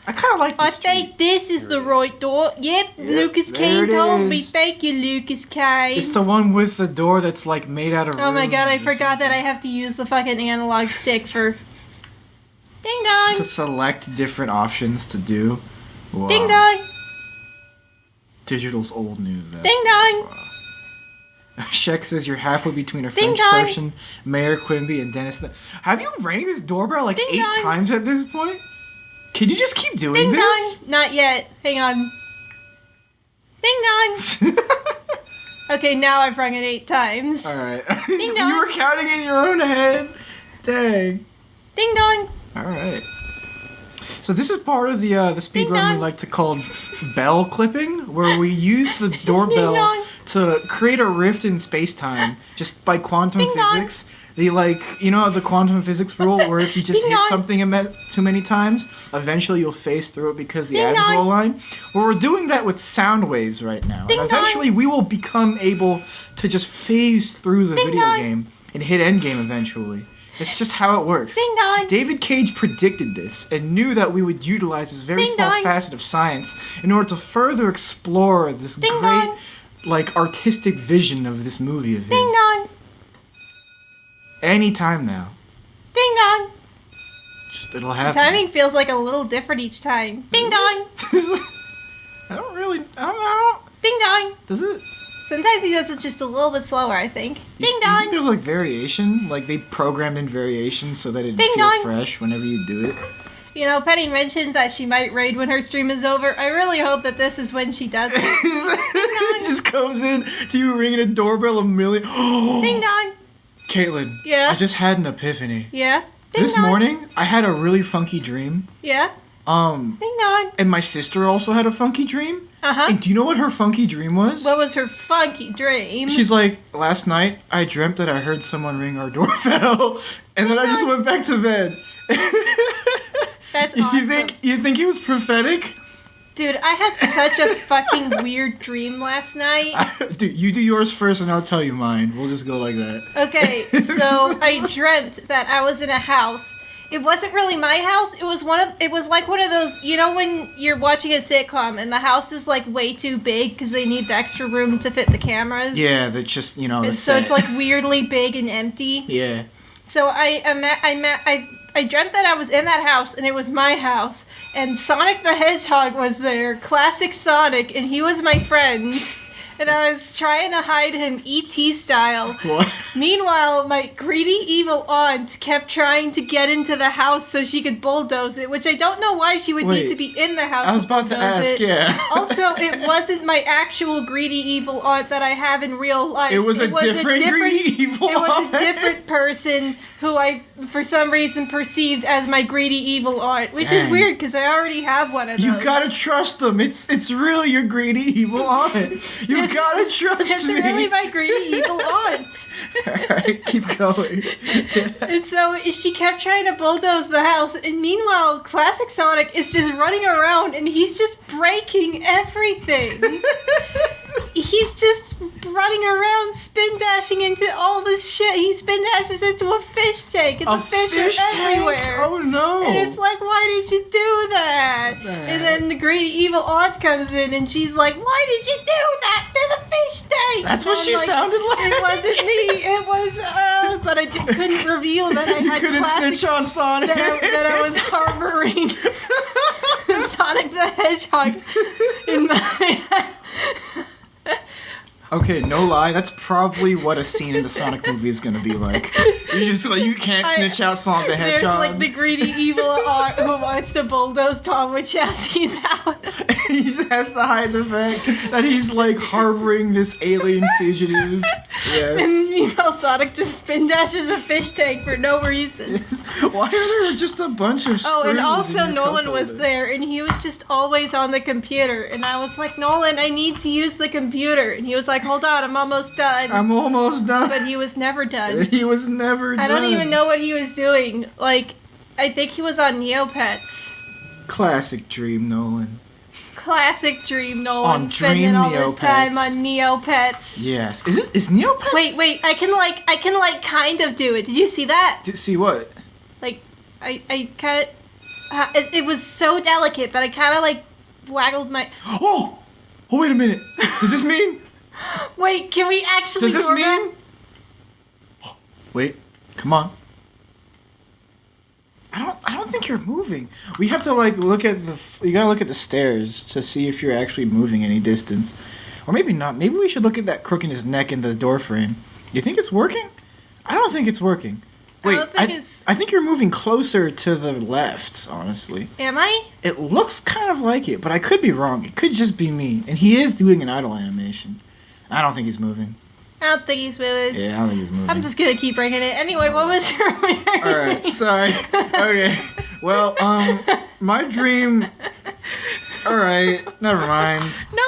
I kind of like this I think this is the right door. Yep, Lucas Kane told me. Thank you, Lucas Kane. It's the one with the door that's like made out of Oh my god, I runes or forgot that I something. have to use the fucking analog stick for... Ding dong! To select different options to do. Wow. Ding dong! Digital's old news. Ding dong! Shek says you're halfway between a Ding French dong. person, Mayor Quimby, and Dennis. Have you rang this doorbell like Ding 8 dong. times at this point? Can you just keep doing Ding this? dong! Not yet. Hang on. Ding dong! Okay, now I've rung it 8 times. Alright. Ding dong. You were counting in your own head. Dang. Ding dong! Alright. So this is part of the speed Ding run we dong. like to call bell clipping, where we use the doorbell dong. to create a rift in space-time just by quantum Ding dong. physics. The the quantum physics rule where if you just Ding hit dong. something too many times, eventually you'll phase through it because the Ding atoms dong. will align. Well, we're doing that with sound waves right now. Ding and dong. eventually we will become able to just phase through the Ding video dong. game and hit endgame eventually. It's just how it works. Ding dong! David Cage predicted this and knew that we would utilize this very Ding small dong. facet of science in order to further explore this Ding great, dong. like, artistic vision of this movie of his. Ding dong! Anytime now. Ding dong! Just, it'll The happen. timing feels like a little different each time. Ding dong! I don't, Ding dong! does it? Sometimes he does it just a little bit slower, I think. You Ding think dong! there's, like, variation? Like, they programmed in variation so that it'd Ding feel dong. fresh whenever you do it? You know, Penny mentioned that she might raid when her stream is over. I really hope that this is when she does it. It just comes in to you ringing a doorbell a million. Ding dong! Caitlin. Yeah? I just had an epiphany. Yeah? Ding This dong! morning, I had a really funky dream. Yeah? Ding dong! And my sister also had a funky dream. Uh-huh. And do you know what her funky dream was? What was her funky dream? She's like, last night, I dreamt that I heard someone ring our doorbell. And then I just went back to bed. That's awesome. You think it was prophetic? Dude, I had such a fucking weird dream last night. Dude, you do yours first and I'll tell you mine. We'll just go like that. Okay, so I dreamt that I was in a house. It wasn't really my house. It was like one of those, you know, when you're watching a sitcom and the house is like way too big because they need the extra room to fit the cameras. Yeah, that's just, the So set. it's like weirdly big and empty. Yeah. So I dreamt that I was in that house and it was my house and Sonic the Hedgehog was there, classic Sonic, and he was my friend. And I was trying to hide him E.T. style. What? Meanwhile, my greedy evil aunt kept trying to get into the house so she could bulldoze it, which I don't know why she would Wait, need to be in the house. I was about to bulldoze ask, it. yeah. Also, it wasn't my actual greedy evil aunt that I have in real life. It was a different greedy evil It was aunt. a different person who I, for some reason, perceived as my greedy evil aunt, which is Dang. weird because I already have one of those. You gotta trust them. It's really your greedy evil aunt. You gotta trust It's me. really my greedy evil aunt. Alright, keep going. And so she kept trying to bulldoze the house, and meanwhile, classic Sonic is just running around, and he's just breaking everything. He's just running around, spin dashing into all this shit. He spin dashes into a fish tank, and the fish are everywhere. Oh no! And it's like, why did you do that? What the And then the greedy evil aunt comes in, and she's like, why did you do that to the fish tank? That's And what I'm she like, sounded like. It wasn't me. It was, but I couldn't reveal that I You had couldn't classic snitch on Sonic. that I was harboring Sonic the Hedgehog in my... Okay, no lie, that's probably what a scene in the Sonic movie is gonna be like. You just like you can't snitch out Sonic the There's Hedgehog. like the greedy evil aunt who wants to bulldoze Tom Wachowski's out. He just has to hide the fact that he's like harboring this alien fugitive. Yes. And meanwhile, Sonic just spin dashes a fish tank for no reason. Why are there just a bunch of Oh, and screws also in your Nolan cup was holder? there, and he was just always on the computer. And I was like, Nolan, I need to use the computer. And he was like, hold on, I'm almost done. I'm almost done. But he was never done. He was never done. I don't even know what he was doing. Like, I think he was on Neopets. Classic dream, Nolan. Classic dream, Nolan. On Spending Dream all this Neopets. time on Neopets. Yes. Is Neopets? Wait, I can kind of do it. Did you see that? See what? Like, I kind of... It was so delicate, but I kind of like waggled my. Oh, wait a minute. Does this mean? Wait, can we actually? Does this mean? Oh, wait, come on. I don't think you're moving. We have to like look at you gotta look at the stairs to see if you're actually moving any distance, or maybe not. Maybe we should look at that crook in his neck in the door frame. You think it's working? I don't think it's working. Wait, I think you're moving closer to the left, honestly. Am I? It looks kind of like it, but I could be wrong. It could just be me. And he is doing an idle animation. I don't think he's moving. I don't think he's moving. Yeah, I don't think he's moving. I'm just gonna keep bringing it. Anyway, what was your Alright, sorry. Okay. Well, my dream... Alright, never mind. No.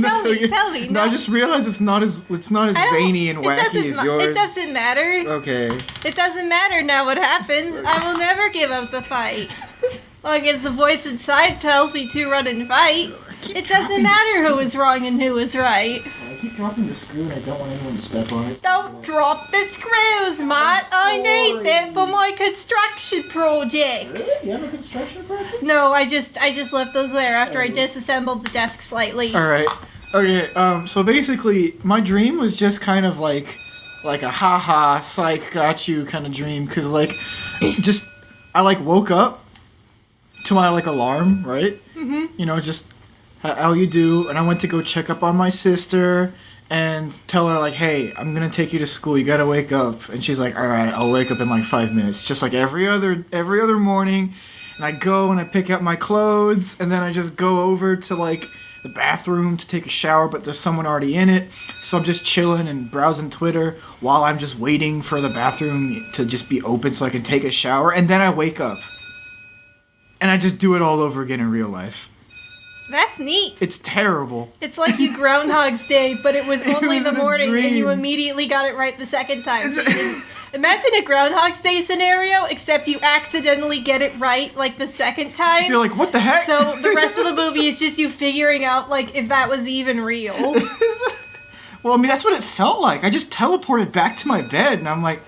Tell me. No, I just realized it's not as zany and wacky as yours. It doesn't matter. Okay. It doesn't matter now what happens. I will never give up the fight. Long as the voice inside tells me to run and fight. It doesn't matter who is wrong and who is right. I keep dropping the screw and I don't want anyone to step on it. Don't drop the screws, Matt. I need them for my construction projects. Really? You have a construction project? No, I just left those there after I disassembled the desk slightly. Alright. Okay, so basically, my dream was just kind of like a haha, psych, got you kind of dream. Cause like, I like woke up to my like alarm, right? Mm-hmm. You know, just how you do. And I went to go check up on my sister and tell her like, hey, I'm gonna take you to school. You gotta wake up. And she's like, all right, I'll wake up in like 5 minutes, just like every other morning. And I go and I pick up my clothes, and then I just go over to like the bathroom to take a shower, but there's someone already in it. So I'm just chilling and browsing Twitter while I'm just waiting for the bathroom to just be open so I can take a shower. And then I wake up. And I just do it all over again in real life. That's neat. It's terrible. It's like you Groundhog's Day, but it was only was the in a morning and you dream. immediately got it right the second time. Imagine a Groundhog's Day scenario, except you accidentally get it right like the second time. You're like, what the heck? So the rest of the movie is just you figuring out like if that was even real. Well, I mean, that's what it felt like. I just teleported back to my bed, and I'm like,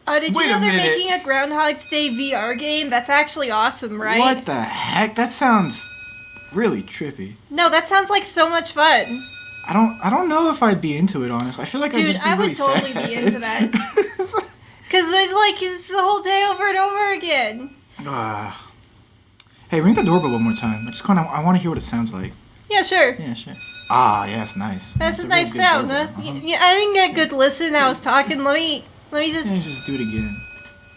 Did you know they're making a Groundhog's Day VR game? That's actually awesome, right? What the heck? That sounds really trippy. No, that sounds like so much fun. I don't know if I'd be into it, honestly. I feel like I'd just be really sad. Dude, I would totally be into that. Because it's the whole day over and over again. Hey, ring the doorbell one more time. I want to hear what it sounds like. Yeah, sure. Yeah, sure. Ah, yeah, it's nice. That's a nice sound, huh? Yeah, I didn't get a good listen. I was talking. Let me just... Yeah, just do it again.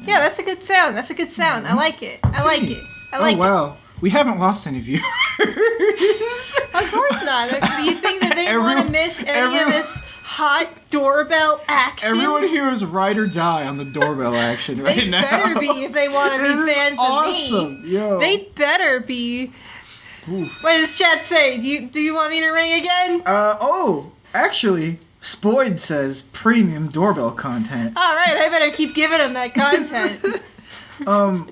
Yeah, that's a good sound. That's a good sound. I like it. I like it. Oh, wow. We haven't lost any viewers. Of course not. Do you think that they want to miss any of this hot doorbell action? Everyone here is ride or die on the doorbell action right now. They better be if they want to be fans awesome. of me. Yo. They better be. Oof. What does chat say? Do you want me to ring again? Actually, Spoid says premium doorbell content. All right, I better keep giving them that content.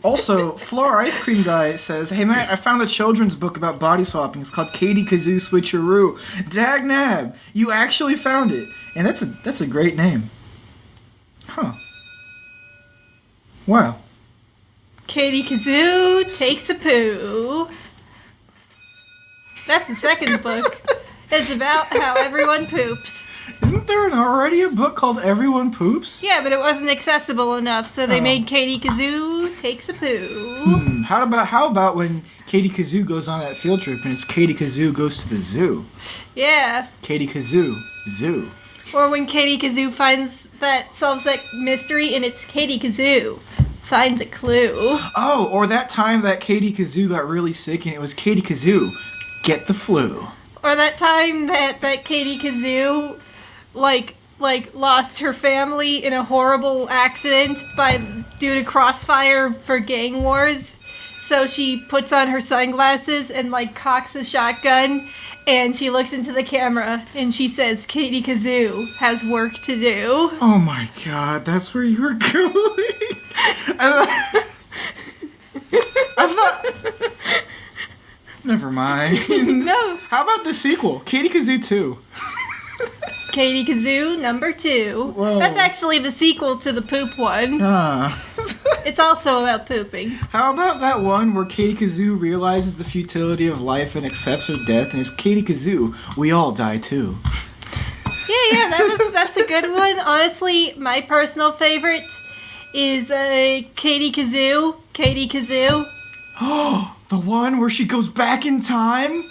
Also, Floor Ice Cream Guy says, hey man, I found a children's book about body swapping. It's called Katy Kazoo Switcheroo. Dagnab, you actually found it. And that's a great name. Huh. Wow. Katy Kazoo takes a poo. That's the second book. It's about how everyone poops. Isn't there already a book called Everyone Poops? Yeah, but it wasn't accessible enough, so they made Katy Kazoo takes a poo. How about when Katy Kazoo goes on that field trip and it's Katy Kazoo goes to the zoo? Yeah. Katy Kazoo, zoo. Or when Katy Kazoo solves that mystery and it's Katy Kazoo finds a clue. Oh, or that time that Katy Kazoo got really sick and it was Katy Kazoo, get the flu. Or that time that Katy Kazoo lost her family in a horrible accident due to crossfire for gang wars. So she puts on her sunglasses and cocks a shotgun and she looks into the camera and she says Katy Kazoo has work to do. Oh my god, that's where you were going. I thought never mind. No. How about the sequel? Katy Kazoo 2. Katy Kazoo number 2. Whoa. That's actually the sequel to the poop one. It's also about pooping. How about that one where Katy Kazoo realizes the futility of life and accepts her death, and it's Katy Kazoo, we all die too. Yeah, that's a good one. Honestly, my personal favorite is Katy Kazoo. Katy Kazoo. Oh, the one where she goes back in time?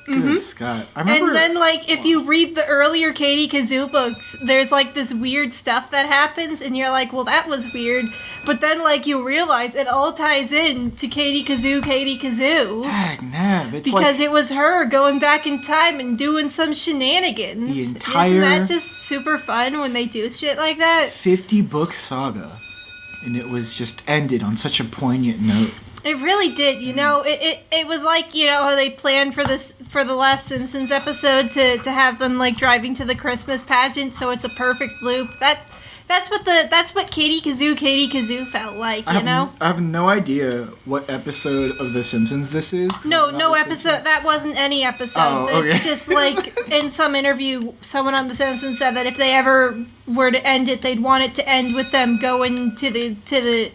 Good Scott. I remember. And then, like, if you read the earlier Katy Kazoo books, there's, like, this weird stuff that happens, and you're like, well, that was weird. But then, like, you realize it all ties in to Katy Kazoo, Katy Kazoo. Dag-nab. It's because like it was her going back in time and doing some shenanigans. The entire... Isn't that just super fun when they do shit like that? 50-book saga. And it was just ended on such a poignant note. It really did, you know. It was like, you know, how they planned for the last Simpsons episode to have them like driving to the Christmas pageant, so it's a perfect loop. That's what Katy Kazoo felt like, you know. I have no idea what episode of The Simpsons this is. No episode. Simpsons. That wasn't any episode. Oh, okay. It's just like in some interview, someone on The Simpsons said that if they ever were to end it, they'd want it to end with them going to the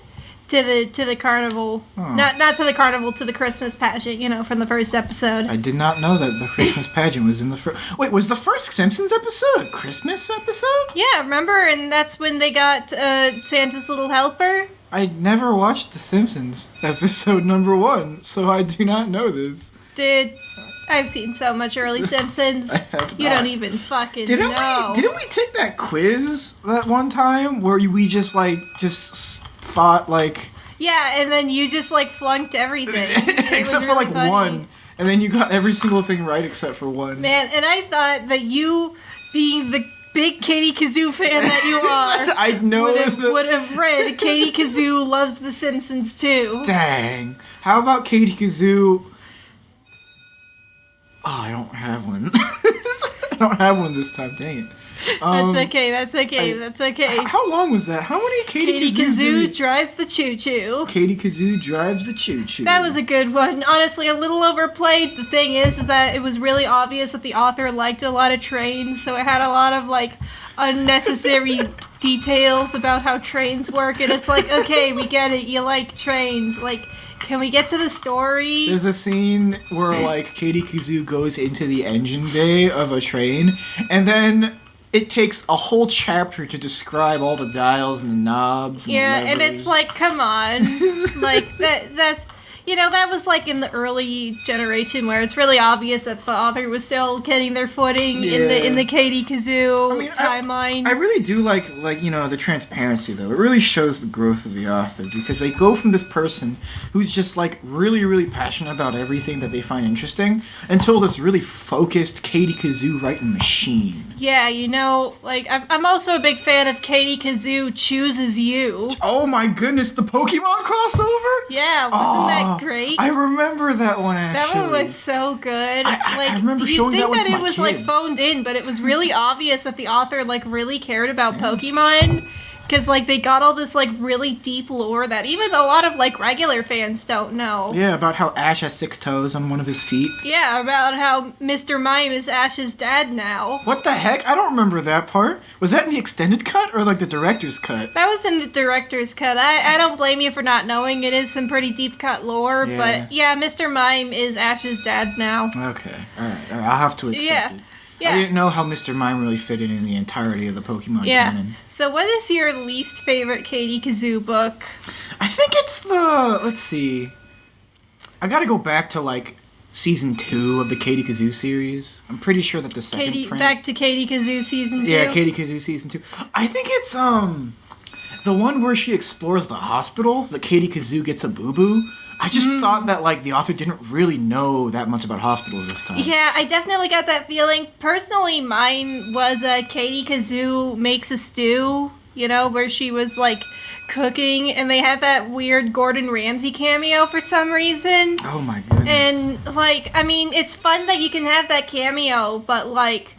carnival. Oh. Not to the carnival, to the Christmas pageant, you know, from the first episode. I did not know that the Christmas pageant was in the first... Wait, was the first Simpsons episode a Christmas episode? Yeah, remember? And that's when they got Santa's Little Helper. I never watched The Simpsons episode number 1, so I do not know this. Dude, I've seen so much early Simpsons. I have You not. don't even fucking Didn't know. we take that quiz that one time where we just thought like... Yeah, and then you just like flunked everything. Except for like funny. one. And then you got every single thing right except for one. Man, and I thought that you, being the big Katy Kazoo fan that you are, I know would have read Katy Kazoo loves The Simpsons too. Dang. How about Katy Kazoo? Oh, I don't have one. I don't have one this time, dang it. That's okay. How long was that? How many Katy Kazoo drives the choo-choo. Katy Kazoo drives the choo-choo. That was a good one. Honestly, a little overplayed. The thing is that it was really obvious that the author liked a lot of trains, so it had a lot of, like, unnecessary details about how trains work, and it's like, okay, we get it, you like trains. Like, can we get to the story? There's a scene where, like, Katy Kazoo goes into the engine bay of a train, and then... It takes a whole chapter to describe all the dials and the knobs. And yeah, the and it's like, come on, like that's you know, that was like in the early generation where it's really obvious that the author was still getting their footing in the Katy Kazoo timeline. I really do like you know, the transparency though. It really shows the growth of the author because they go from this person who's just like really passionate about everything that they find interesting until this really focused Katy Kazoo writing machine. Yeah, you know, like, I'm also a big fan of Katy Kazoo Chooses You. Oh my goodness, the Pokemon crossover? Yeah, wasn't that great? I remember that one, actually. That one was so good. I remember showing that one to my You'd think that it was, like, phoned in, but it was really obvious that the author, like, really cared about Pokemon. Because, like, they got all this, like, really deep lore that even a lot of, like, regular fans don't know. Yeah, about how Ash has 6 toes on one of his feet. Yeah, about how Mr. Mime is Ash's dad now. What the heck? I don't remember that part. Was that in the extended cut or, like, the director's cut? That was in the director's cut. I don't blame you for not knowing. It is some pretty deep cut lore. Yeah. But, yeah, Mr. Mime is Ash's dad now. Okay, alright. I'll have to accept it. Yeah. I didn't know how Mr. Mime really fit in the entirety of the Pokemon canon. So what is your least favorite Katy Kazoo book? I think it's the... Let's see. I gotta go back to, like, Season 2 of the Katy Kazoo series. I'm pretty sure that the second print... Back to Katy Kazoo Season 2? Yeah, Katy Kazoo Season 2. I think it's, the one where she explores the hospital, the Katy Kazoo gets a boo-boo. I just thought that, like, the author didn't really know that much about hospitals this time. Yeah, I definitely got that feeling. Personally, mine was Katy Kazoo Makes a Stew, you know, where she was, like, cooking, and they had that weird Gordon Ramsay cameo for some reason. Oh, my goodness. And, like, I mean, it's fun that you can have that cameo, but, like,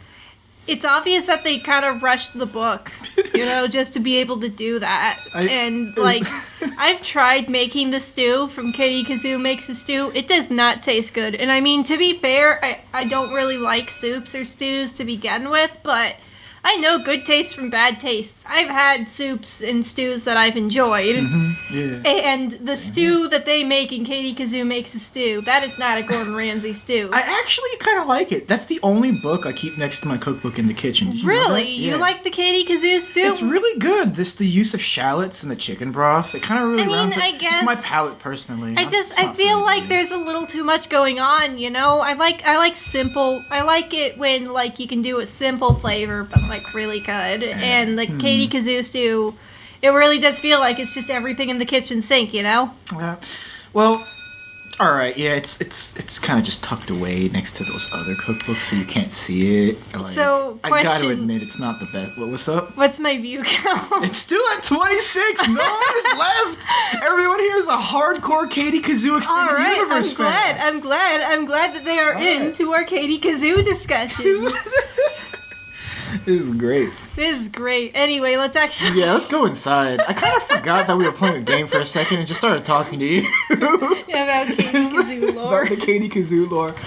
it's obvious that they kind of rushed the book, you know, just to be able to do that. I've tried making the stew from Katy Kazoo Makes a Stew. It does not taste good. And I mean, to be fair, I don't really like soups or stews to begin with, but I know good taste from bad tastes. I've had soups and stews that I've enjoyed. Yeah. And the stew that they make in Katy Kazoo makes a stew. That is not a Gordon Ramsay stew. I actually kind of like it. That's the only book I keep next to my cookbook in the kitchen. Did you know Really? that? You Yeah. like the Katy Kazoo stew? It's really good. The use of shallots in the chicken broth. It kind of really rounds it. I guess Just my palate personally. I feel like there's a little too much going on, you know? I like simple. I like it when like you can do a simple flavor but like really good. And the Katy Kazoo stew, it really does feel like it's just everything in the kitchen sink, you know? Well, all right. Yeah, it's kind of just tucked away next to those other cookbooks, so you can't see it. Like, So, I got to question- admit, it's not the best. What's up? What's my view count? It's still at 26. No one is left. Everyone here is a hardcore Katy Kazoo extended All right, universe fan. I'm glad that they are into our Katy Kazoo discussion. This is great. This is great. Anyway, let's actually... Yeah, let's go inside. I kind of forgot that we were playing a game for a second and just started talking to you about Katy Kazoo lore. about the Katy Kazoo lore.